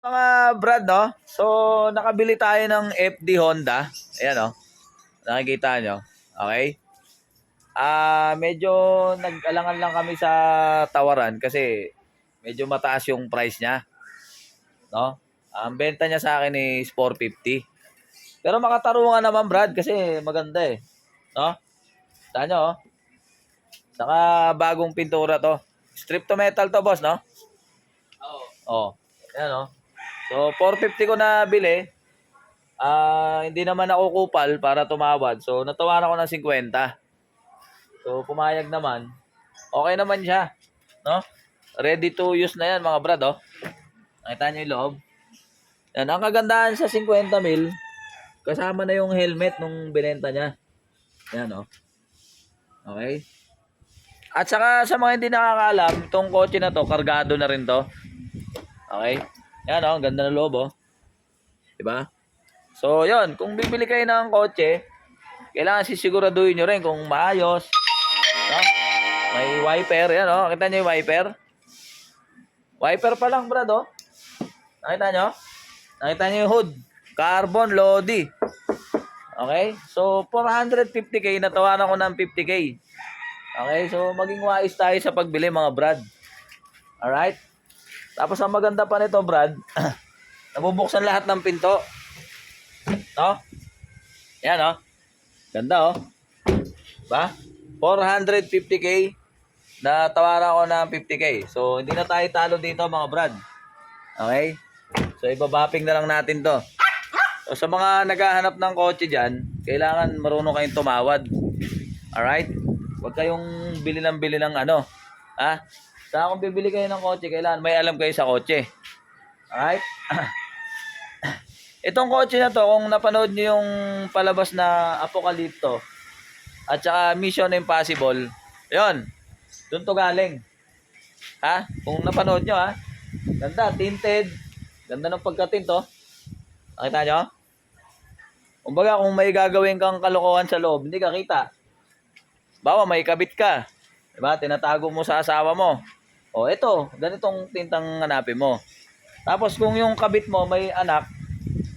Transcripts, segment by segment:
Mga Brad, no? So, nakabili tayo ng FD Honda. Ayan, no? Nakikita nyo. Okay? Medyo nag-alangan lang kami sa tawaran kasi medyo mataas yung price niya. No? Ang benta niya sa akin is 450. Pero makatarungan naman, Brad, kasi maganda eh. No? Saan nyo, oh? Saka bagong pintura to. Strip to metal to, boss, no? Oo. Oh. Ayan, oh. So, 450 ko na bili. Hindi naman ako kupal para tumawad. So, natawaran ko ng 50. So, pumayag naman. Okay naman siya. No? Ready to use na yan, mga brad, oh. Nakita nyo yung loob. Yan. Ang kagandahan sa 50 mil, kasama na yung helmet nung binenta niya. Yan, oh. Okay. At saka sa mga hindi nakakaalam, itong kotse na to, kargado na rin to. Okay. Yan, oh. Ganda ng loob, oh. Diba? So, yon, kung bibili kayo ng kotse, kailangan sisiguraduhin nyo rin kung maayos. No? May wiper, yan, oh. Nakita nyo yung wiper? Wiper pa lang, brad, oh. Nakita nyo? Nakita nyo yung hood. Carbon Lodi. Okay? So, 450k, natawaran ko ng 50k. Okay? So, maging wise tayo sa pagbili, mga brad. Alright? Tapos, ang maganda pa nito, brad, nabubuksan lahat ng pinto. No? Yan, oh. Ganda, oh. Ba? 450k, natawaran ko ng 50k. So, hindi na tayo talo dito, mga brad. Okay? So, ibabapping na lang natin to. So, sa mga naghahanap ng kotse dyan, kailangan marunong kayong tumawad. Alright? Huwag kayong bili ng ano. Ha? Saka kung bibili kayo ng kotse, kailangan may alam kayo sa kotse. Alright? Itong kotse na to, kung napanood nyo yung palabas na Apocalypto at saka Mission Impossible, yun, doon to galing. Ha? Kung napanood nyo, ha? Ganda, tinted. Ganda ng pagka-tint, oh. Nakita nyo? Kumbaga, kung may gagawin kang kalokohan sa loob, hindi ka kita. Bawa, may kabit ka. Diba? Tinatago mo sa asawa mo. O, ito, ganitong tintang hanapin mo. Tapos, kung yung kabit mo may anak,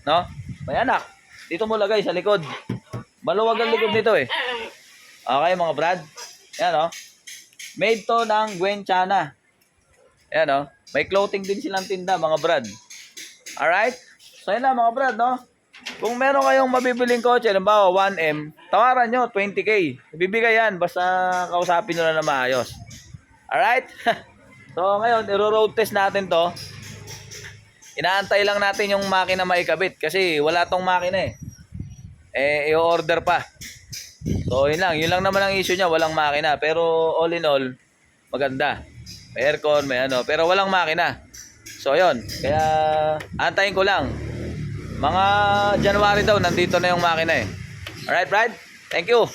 no? May anak. Dito mo lagay sa likod. Maluwag ang likod nito, eh. Okay, mga brad. Yan, oh. Made to ng Gwenchana. Yan, oh. May clothing din silang tinda, mga brad. Alright? So, yun lang, mga brad, no? Kung meron kayong mabibiling kotse, halimbawa 1M, tawaran nyo, 20k. Ibibigay yan, basta kausapin nyo na maayos. Alright? So, ngayon, i-road test natin to. Inaantay lang natin yung makina maikabit kasi wala tong makina, eh. I-order pa. So, yun lang. Yun lang naman ang issue niya, walang makina. Pero, all in all, maganda. May aircon, may ano. Pero walang makina. So, yun. Kaya, antayin ko lang. Mga January daw, nandito na yung makina, eh. Alright, Brad? Thank you.